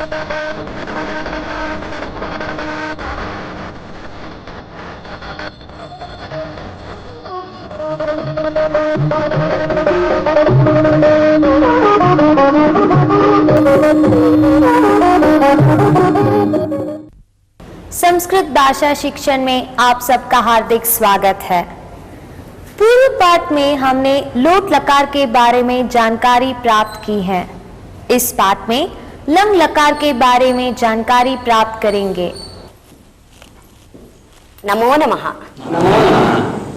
संस्कृत भाषा शिक्षण में आप सबका हार्दिक स्वागत है। पूर्व पाठ में हमने लोट लकार के बारे में जानकारी प्राप्त की है। इस पाठ में लंग लकार के बारे में जानकारी प्राप्त करेंगे। नमो नमः।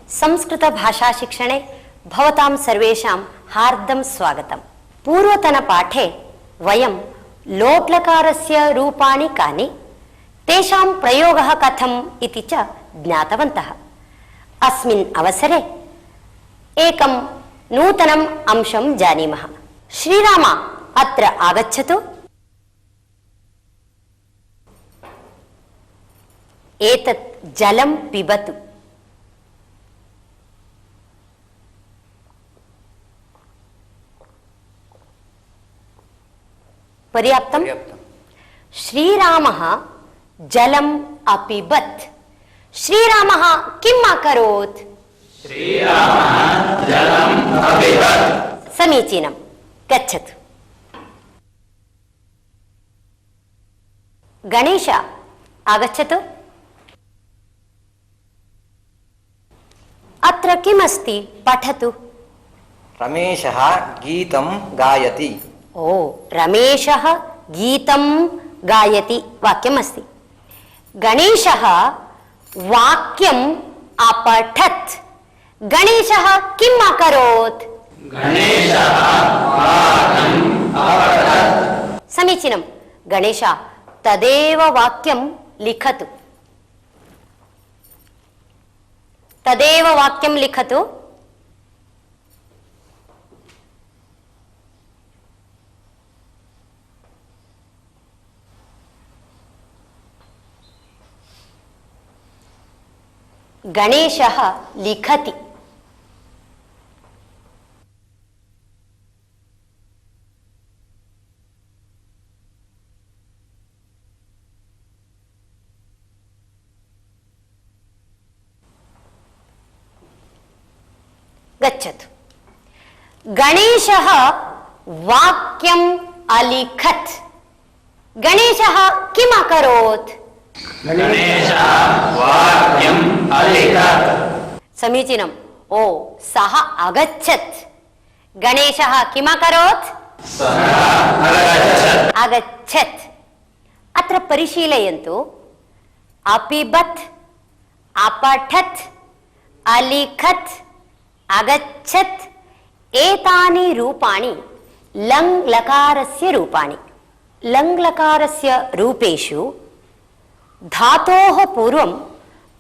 संस्कृत भाषा शिक्षणे भवतां सर्वेषां हार्दं स्वागतम्। पूर्वतन पाठे वयं लोट्लकारस्य रूपाणि कानि, तेषां प्रयोगः कथम् इति च ज्ञातवन्तः। अस्मिन् अवसरे एकं नूतनम् अंशं जानीमः। श्रीराम अत्र आगच्छतु। एतत् जलं पिबतु। पर्याप्तम्? श्रीरामः जलम् अपिबत्। श्रीरामः किम् अकरोत्? श्रीरामः जलम् अपिबत्। समीचीनं, गच्छतु। गणेश आगच्छतु। अत्र किमस्ति पठतु। रमेशः गीतं गायति। ओ, रमेशः गीतं गायति वाक्यमस्ति। गणेशः वाक्यम् अपठत्। गणेशः किम् अकरोत्? गणेशः वाक्यम् अपठत्। समीचीनं, गणेश तदेव वाक्यं लिखतु। तदेव वाक्यं लिखतु। गणेशः लिखति। गच्छतु। गणेशः वाक्यम् अलिखत्। गणेशः किम् अकरोत्? गणेशः वाक्यम् अलिखत्। समीचीनम्। ओ, सः अगच्छत्। गणेशः किम् अकरोत्? सः अगच्छत्। अगच्छत्। अत्र परिशीलयन्तु। अपिबत्, अपठत्, अलिखत्, अगच्छत् एतानि रूपाणि लङ् लकारस्य रूपाणि। लङ् लकारस्य रूपेषु धातोः पूर्वम्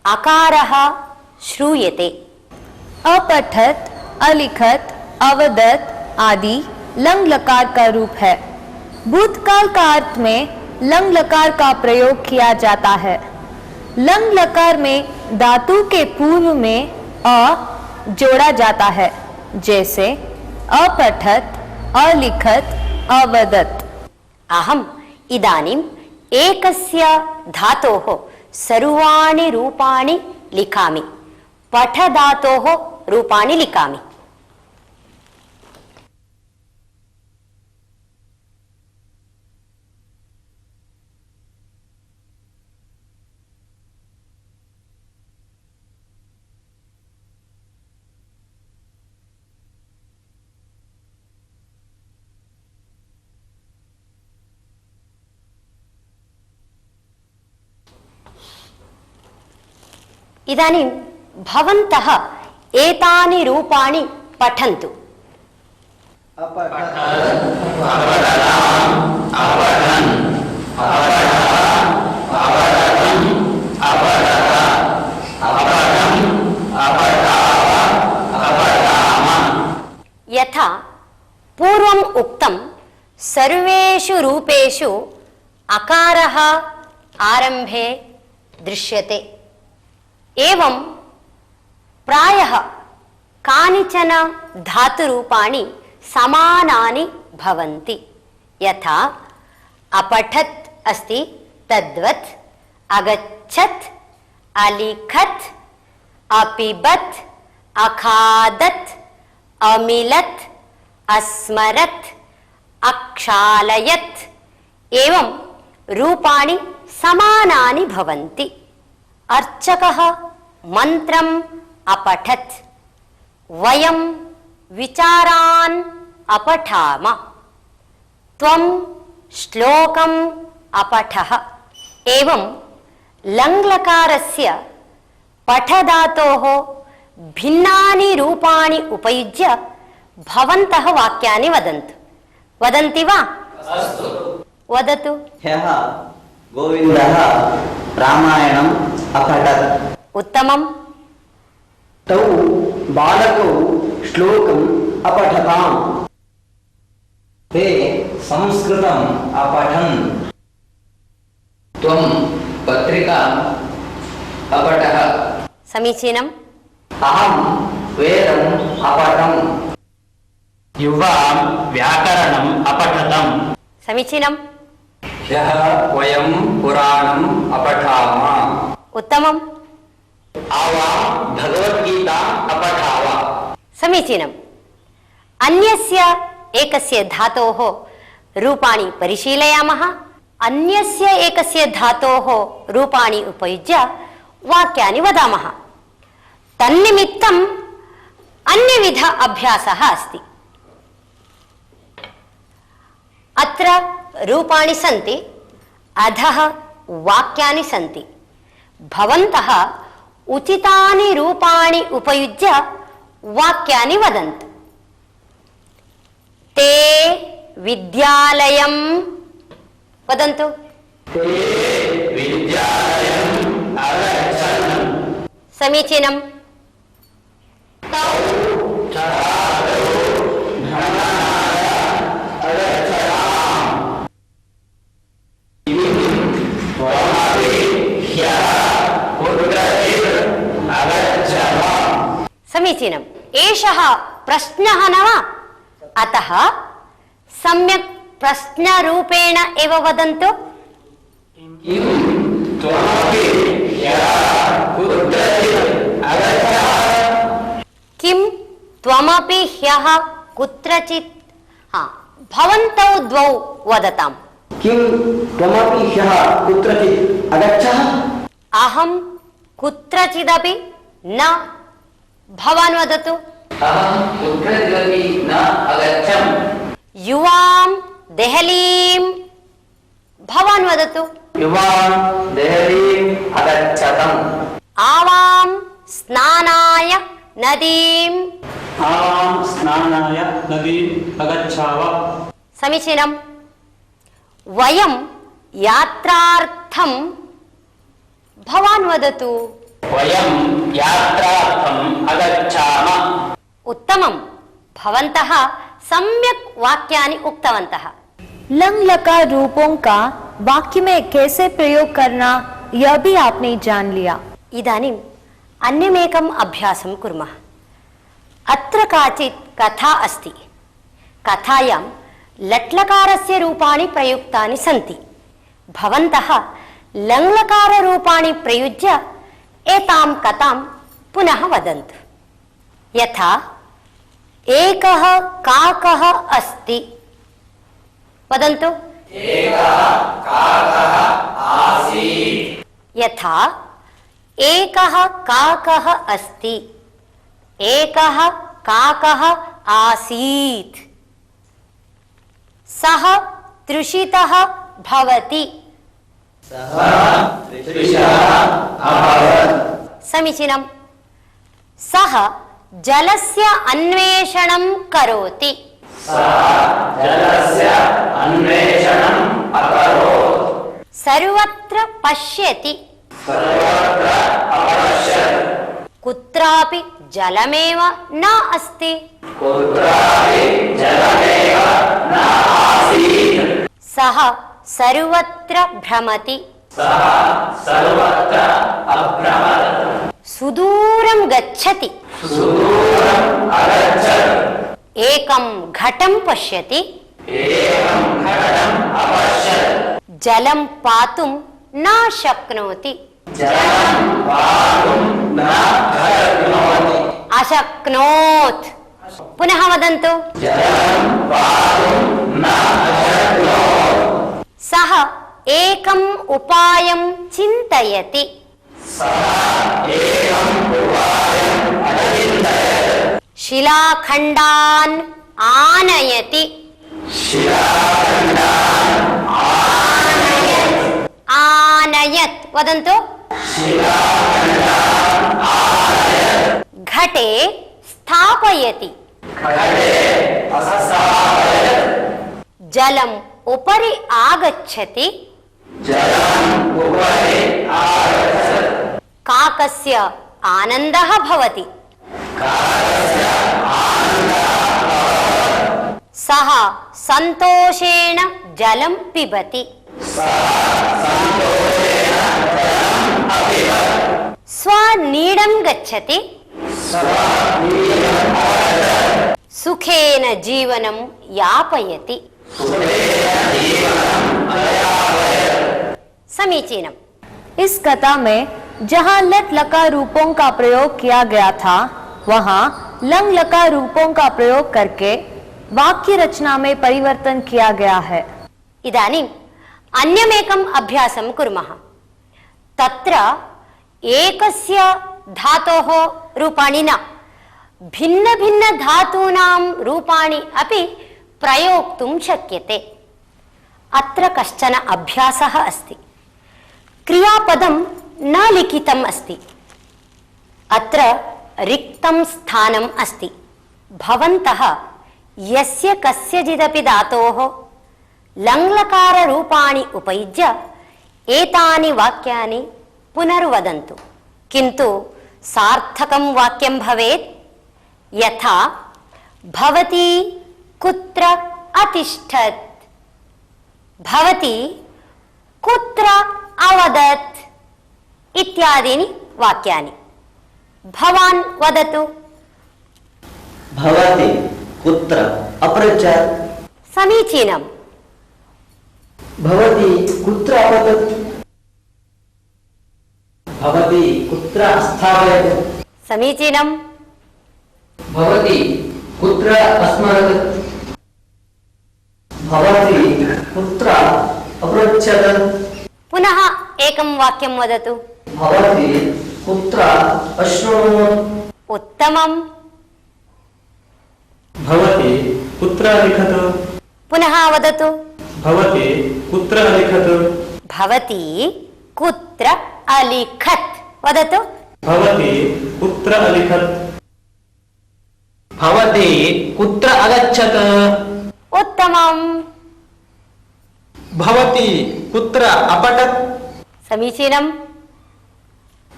अकारः श्रूयते। अपठत, अलिखत, अवदत आदि लंग लकार का रूप है। भूतकाल का अर्थ में लंग लकार का प्रयोग किया जाता है। लंग लकार में धातु के पूर्व में अ जोड़ा जाता है, जैसे अपठत, अलिखत, अवदत। अहम् इदानीम् एकस्य धातोः सर्वाणि रूपाणि लिखामि। पठ धातोः रूपाणि लिखामि। इदानीं भवन्तः एतानि रूपाणि पठन्तु। यथा पूर्वम् उक्तं सर्वेषु रूपेषु अकारः आरम्भे दृश्यते। एवं प्रायः कानिचन धातुरूपाणि समानानि भवन्ति। यथा अपठत् अस्ति तद्वत् अगच्छत्, अलिखत्, अपिबत्, अखादत्, अमिलत्, अस्मरत्, अक्षालयत् एवं रूपाणि समानानि भवन्ति। अर्चकः मन्त्रम् अपठत्, वयं विचारान् अपठाम, त्वं श्लोकम् अपठः एवं लङ्लकारस्य पठधातोः भिन्नानि रूपाणि उपयुज्य भवन्तः वाक्यानि वदन्तु। वदन्ति वा? अस्तु। वदतु। ह्यः गोविन्दः रामायणम् अपठत्। उत्तमम्। तौ बालकौ श्लोकम् अपठताम्। ते संस्कृतम् अपठन्। त्वं पत्रिकाम् अपठः। समीचीनम्। अहं वेदम् अपठम्। युवा व्याकरणम् अपठतम्। समीचीनम्। ह्यः वयं पुराणम् अपठाम। उत्तमम्। आवां भगवद्गीताम् अपठाव। समीचीनम्। अन्यस्य एकस्य धातोः रूपाणि परिशीलयामः। अन्यस्य एकस्य धातोः रूपाणि उपयुज्य वाक्यानि वदामः। तन्निमित्तम् अन्यविध अभ्यासः अस्ति। अत्र रूपाणि सन्ति, अधः वाक्यानि सन्ति। भवन्तः उचितानि रूपाणि उपयुज्य वाक्यानि वदन्तु। ते विद्यालयं वदन्तु। ते विद्यालयम् अगच्छन्। समीचीनम्। समीचीनम्। एषः प्रश्नः न वा? अतः सम्यक् प्रश्नरूपेण एव वदन्तु। किं त्वमपि ह्यः कुत्रचित्? भवन्तौ द्वौ वदताम्। किं त्वमपि ह्यः कुत्रचित् अगच्छः? अहं कुत्रचिदपि न। भवान् वदतु। अहं कुत्रचिदपि न अगच्छम्। युवां देहलीं। भवान् वदतु। युवां देहलीम् अगच्छतम्। आवां स्नानाय नदीम्। आवां स्नानाय नदीम् अगच्छाव। समीचीनम्। वयं यात्रार्थं। भवान् वदतु। वयं यात्रार्थम् अगच्छाम। उत्तमम्। भवन्तः सम्यक् वाक्यानि उक्तवन्तः। लंग लकार रूपों का वाक्य में कैसे प्रयोग करना यह भी आपने जान लिया। इदानीम् अन्यमेकम् अभ्यासं कुर्मः। अत्र काचित् कथा अस्ति। कथायां लट्लकारस्य रूपाणि प्रयुक्तानि सन्ति। भवन्तः लङ्लकाररूपाणि प्रयुज्य एतां कथां पुनः वदन्तु। यथा एकः काकः अस्ति। वदन्तु। यथा एकः काकः अस्ति। एकः काकः आसीत्। सः तृषितः भवति। समीचीनम्। सः जलस्य अन्वेषणं करोति। सर्वत्र पश्यति। कुत्रापि जलमेव न अस्ति। सः सर्वत्र भ्रमति। सुदूरं गच्छति। एकं घटं पश्यति। जलं पातुं न शक्नोति अशक्नोत् पुनः वदन्तु सः एकम् उपायं चिन्तयति शिलाखण्डान् आनयति आनयत् वदन्तु घटे स्थापयति जलम् उपरि आगच्छति काकस्य आनन्दः भवति सः सन्तोषेण जलं पिबति स्वनीडं गच्छति सुखेन जीवनं यापयति समीचीनम्। इस कथा में जहाँ लट लकार रूपों का प्रयोग किया गया था, वहाँ लंग लकार रूपों का प्रयोग करके वाक्य रचना में परिवर्तन किया गया है। इदानीम् अन्यमेकम् अभ्यासं कुर्मः। तत्र एकस्य धातोः रूपाणि न, भिन्न भिन्न धातूनां रूपाणि अपि प्रयोक्तुं शक्यते। अत्र कश्चन अभ्यासः अस्ति। क्रियापदं न लिखितम् अस्ति, अत्र रिक्तं स्थानम् अस्ति। भवन्तः यस्य कस्यचिदपि धातोः लङ्लकाररूपाणि उपयुज्य एतानि वाक्यानि पुनर्वदन्तु, किन्तु सार्थकं वाक्यं भवेत्। यथा भवती कुत्र अतिष्ठत्, भवती कुत्र अवदत् इत्यादीनि वाक्यानि। भवान् वदतु। भवती कुत्र अपृच्छत्, समीचीनम्। भवती कुत्र अपतत्, भवती कुत्र स्थापयत्, समीचीनम्। भवती कुत्र अस्मरत्, भवती कुत्र अपृच्छत्, पुनः एकं वाक्यं वदतु। भवती कुत्र अश्रुणोत्, उत्तमम्। भवती कुत्र अलिखत्, पुनः वदतु। भवती कुत्र अलिखत्, भवती कुत्र अलिखत्, वदतु। भवती कुत्र अलिखत्, भवती कुत्र अगच्छत्, उत्तमम्। भवती कुत्र अपठत्, समीचीनम्।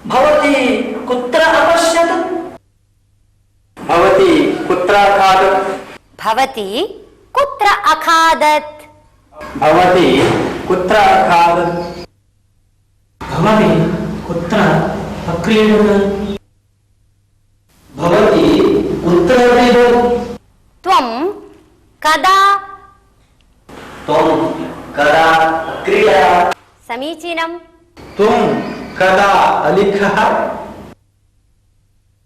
भवती कुत्र अपश्यत्, भवती कुत्र अखादत्, भवती कुत्र अखादत्, भवती कुत्र अखादत्, भवती कुत्र अक्रीडत्, भवती कुत्र क्रीडत्, त्वं कदा, त्वं कदा क्रीडा, समीचीनम्। त्वं कदा अलिखः,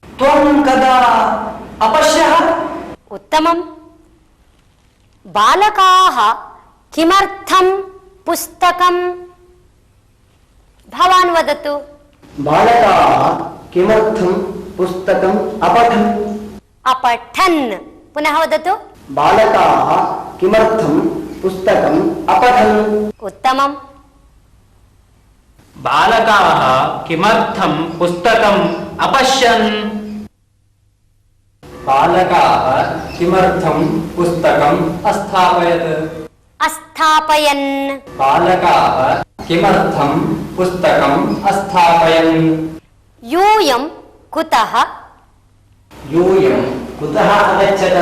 त्वं कदा अपश्यः, उत्तमम्। बालकाः किमर्थं पुस्तकं, भवान् वदतु। बालकाः किमर्थं पुस्तकम् अपठन्, अपठन्, पुनः वदतु। बालकाः किमर्थं पुस्तकम् अपठन्, उत्तमम्। बालकाः किमर्थं पुस्तकम् अपश्यन्, बालकाः किमर्थं पुस्तकम् अस्थापयत्, अस्थापयन्, बालकाः किमर्थं पुस्तकम् अस्थापयन्, यूयं कुतः, यूयं कुतः अगच्छत,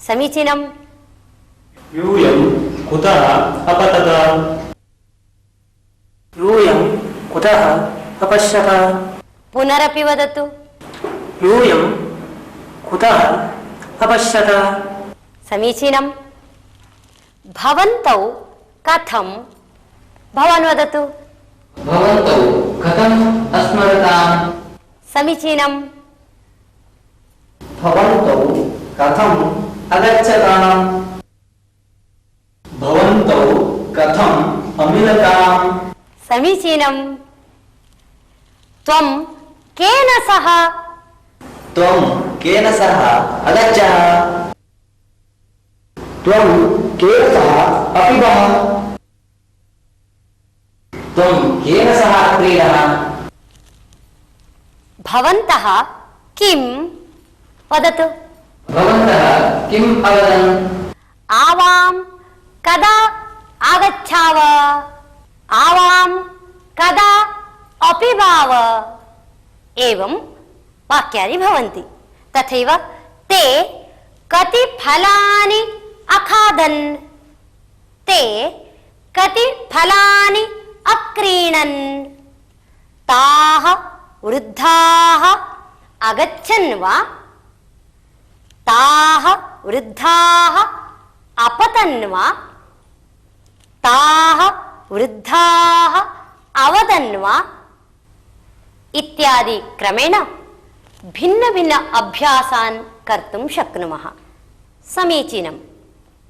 समीचीनम्। यूयं कुतः अपतत, यूयं कुतः अपश्यत, पुनरपि वदतु। यूयं कुतः अपश्यत, समीचीनम्। भवन्तौ कथं भवान् वदतु। भवन्तौ कथम् अस्मरताम्? समीचीनम्। भवन्तौ कथम् अगच्छताम्? भवन्तौ कथम् अमिलताम्? समीचीनम्। त्वं केन सह? त्वं केन सह अगच्छः? त्वं केन सह अपिबः? त्वं केन सह क्रीडः? भवन्तः किं वदतु। भवन्तः किम् अवदन्? आवां कदा आगच्छाव? आवां कदा अपिबाव? एवं वाक्यानि भवन्ति। तथैव ते कति फलानि अखादन्? ते कति फलानि अक्रीणन्? ताः वृद्धाः अगच्छन् वा? ताः वृद्धाः अपतन् वा? ताः वृद्धाः अवदन् वा? इत्यादि क्रमेण भिन्न भिन्न अभ्यासान् कर्तुं शक्नुमः। समीचीनम्।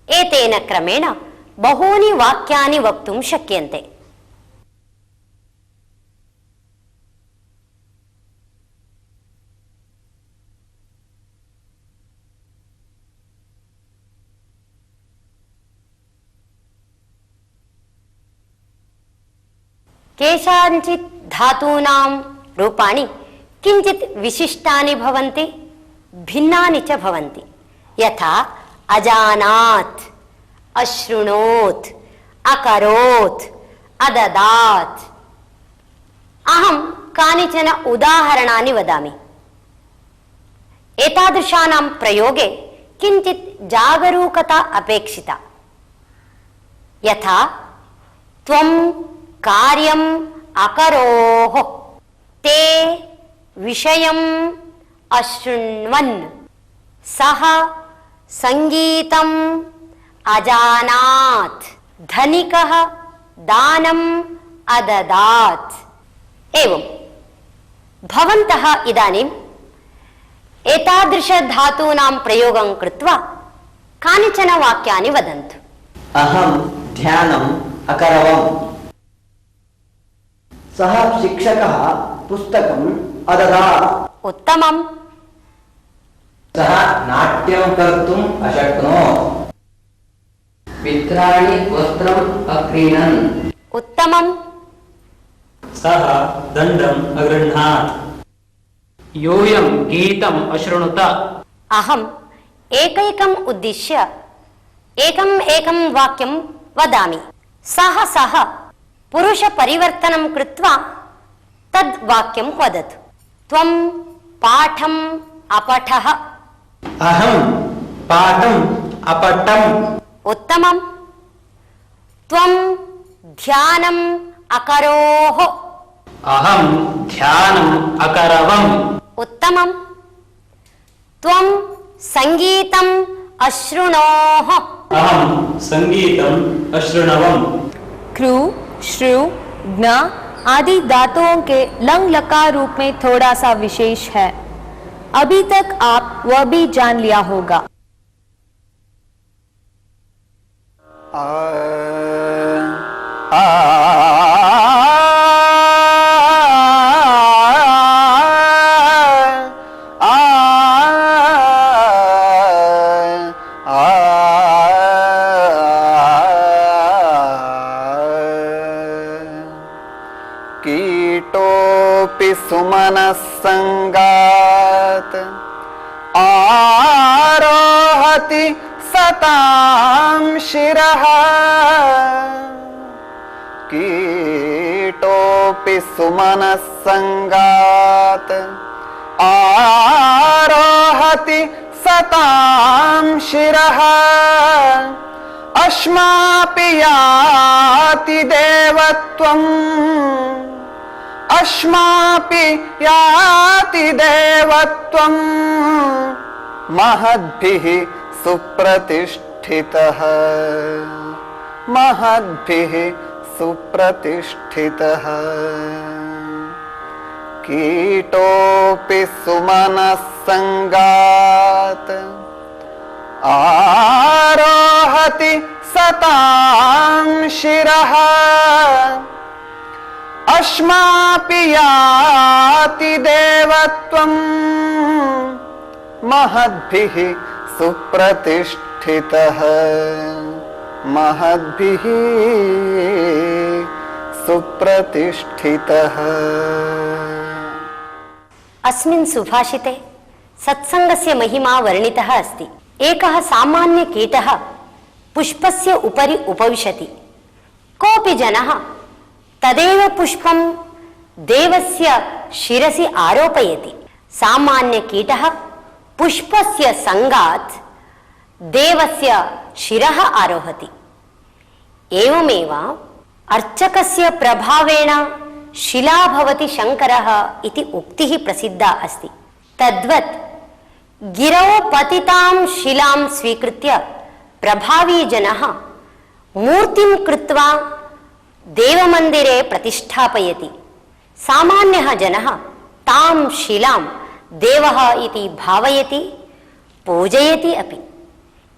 एतेन क्रमेण बहूनि वाक्यानि वक्तुं शक्यन्ते। केषाञ्चित् धातूनां रूपाणि किञ्चित् विशिष्टानि भवन्ति, भिन्नानि च भवन्ति। यथा अजानात्, अशृणोत्, अकरोत्, अददात्। अहं कानिचन उदाहरणानि वदामि। एतादृशानां प्रयोगे किञ्चित् जागरूकता अपेक्षिता। यथा त्वं कार्यम् अकरोः, ते विषयम् अशृण्वन्, सः सङ्गीतम् अजानात्, धनिकः दानम् अददात्। एवं भवन्तः इदानीम् एतादृशधातूनां प्रयोगं कृत्वा कानिचन वाक्यानि वदन्तु। अहं ध्यानम् अकरवम्। सः शिक्षकः पुस्तकम् अददात्। उत्तमम्। सः नाट्यं कर्तुम् अशक्नोत्। मित्राणि वस्त्रम् अक्रीणन्। उत्तमम्। सः दण्डम् अगृह्णात्। यूयं गीतम् अशृणुत। अहम् एकैकम् उद्दिश्य एकं वाक्यं वदामि। सः पुरुषपरिवर्तनं कृत्वा तद् वाक्यं वदतु। त्वं पाठम् अपठः। अहं पाठम् अपठम्। उत्तमम्। त्वं ध्यानम् अकरोः। अहं ध्यानम् अकरवम्। उत्तमम्। त्वं सङ्गीतम् अशृणोः। अहं सङ्गीतम् अशृणवम्। कृ, श्रु, ज्ञ आदि धातुओं के लंग लकार रूप में थोड़ा सा विशेष है। अभी तक आप वह भी जान लिया होगा। कीटोऽपि सुमनः संगात् आरोहति सतां शिरः। कीटोऽपि सुमनः संगात् आरोहति सतां शिरः। अश्मापि याति देवत्वम्। अश्मापि याति देवत्वम्। महद्भिः सुप्रतिष्ठितः। महद्भिः सुप्रतिष्ठितः कीटोऽपि सुमनः संगात् आरोहति सतां शिरः अस्मापि याति देवत्वम् महद्भिः सुप्रतिष्ठितः महद्भिः सुप्रतिष्ठितः। अस्मिन् सुभाषिते सत्संगस्य महिमा वर्णितः अस्ति। एकः सामान्यकीटः पुष्पस्य उपरि उपविशति। कोऽपि जनः तदेव पुष्पं देवस्य शिरसि आरोपयति। सामान्यकीटः पुष्पस्य संगात् देवस्य शिरः आरोहति। एवमेव अर्चकस्य प्रभावेण शिला भवति शङ्करः इति उक्तिः प्रसिद्धा अस्ति। तद्वत् गिरौ पतितां शिलां स्वीकृत्य प्रभावी जनः मूर्तिं कृत्वा देवमन्दिरे प्रतिष्ठापयति। सामान्यः जनः तां शिलां देवः इति भावयति, पूजयति अपि।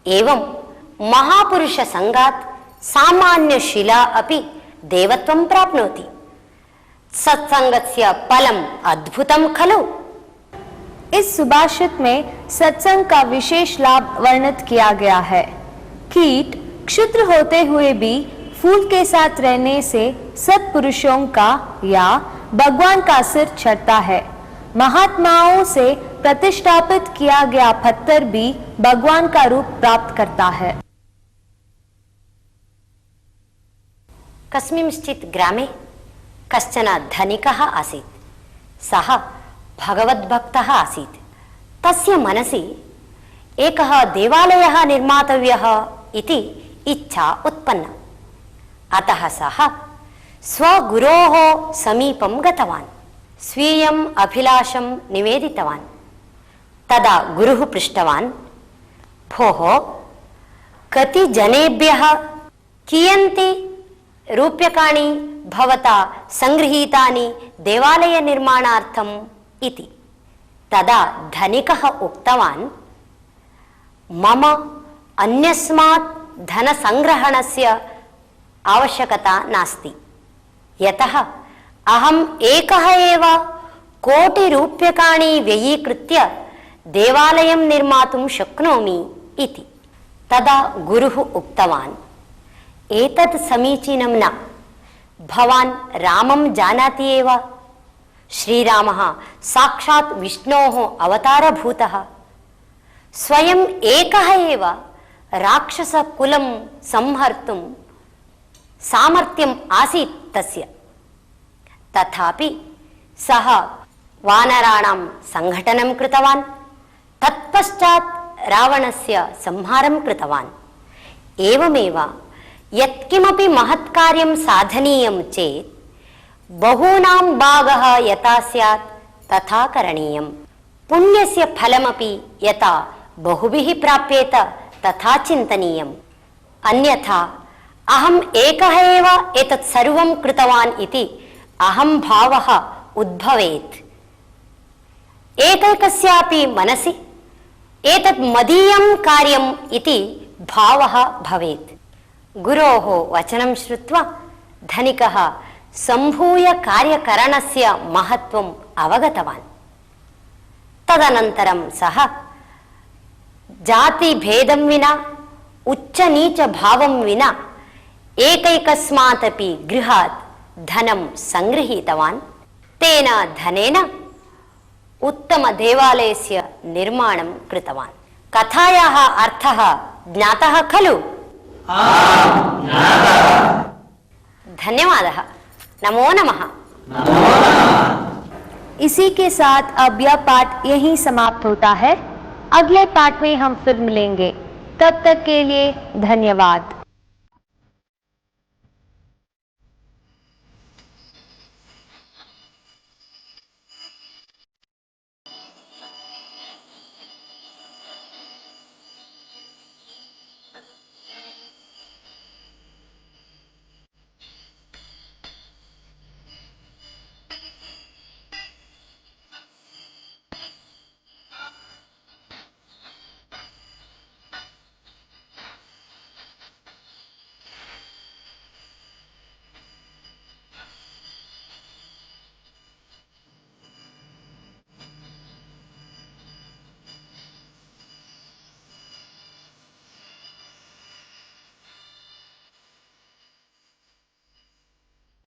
एवं महापुरुषसङ्गात् सामान्यशिला अपि देवत्वं प्राप्नोति। सत्संगस्य फलम् अद्भुतं खलु। इस सुभाषित में सत्संग का विशेष लाभ वर्णित किया गया है। कीट क्षुद्र होते हुए भी फूल के साथ रहने से सत्पुरुषों का या भगवान का सिर चढ़ता है। महात्माओं से प्रतिष्ठापित किया गया पत्थर भी भगवान का रूप प्राप्त करता है। कस्मिंश्चित् ग्रामे कश्चन धनिकः आसीत्। सः भगवद्भक्तः आसीत्। तस्य मनसि एकः देवालयः निर्मातव्यः इति इच्छा उत्पन्ना। अतः सः स्वगुरोः समीपं गतवान्, स्वीयम् अभिलाषं निवेदितवान्। तदा गुरुः पृष्टवान्, भोः कति जनेभ्यः कियन्ति रूप्यकाणि भवता संगृहीतानि देवालय निर्माणार्थम् इति। तदा धनिकः उक्तवान्, मम अन्यस्मात् धनसंग्रहणस्य आवश्यकता नास्ति, यतः अहम् एकः एव कोटिरूप्यकाणि व्ययीकृत्य देवालयं निर्मातुं शक्नोमि इति। तदा गुरुः उक्तवान्, एतत् समीचीनं न। भवान् रामं जानाति एव। श्रीरामः साक्षात् विष्णोः अवतारभूतः। स्वयं एकः एव राक्षसकुलं संहर्तुं सामर्थ्यम् आसीत् तस्य। तथापि सः वानराणां संघटनं कृतवान्। तत्पश्चात् रावणस्य संहारं कृतवान्। एवमेव यत्किमपि महत्कार्यं साधनीयं चेत् बहूनां भागः यथा स्यात् तथा करणीयं। पुण्यस्य फलमपि यथा बहुभिः प्राप्येत तथा चिन्तनीयम्। अन्यथा अहम् एकः एव एतत् सर्वं कृतवान् इति अहं भावः उद्भवेत्। एकैकस्यापि मनसि एतत् मदीयं कार्यम् इति भावः भवेत्। गुरोः वचनं श्रुत्वा धनिकः सम्भूय कार्यकरणस्य महत्त्वम् अवगतवान्। तदनन्तरं सः जातिभेदं विना, उच्चनीचभावं विना एकैकस्मादपि गृहात् धनं सङ्गृहीतवान्। तेन धनेन उत्तमदेवालयस्य निर्माणं कृतवान्। कथायाः अर्थः ज्ञातः खलु? धन्यवादः। नमो नमः। इसी के साथ अब यह पाठ यहीं समाप्त होता है। अगले पाठ में हम फिर मिलेंगे। तब तक के लिए धन्यवाद।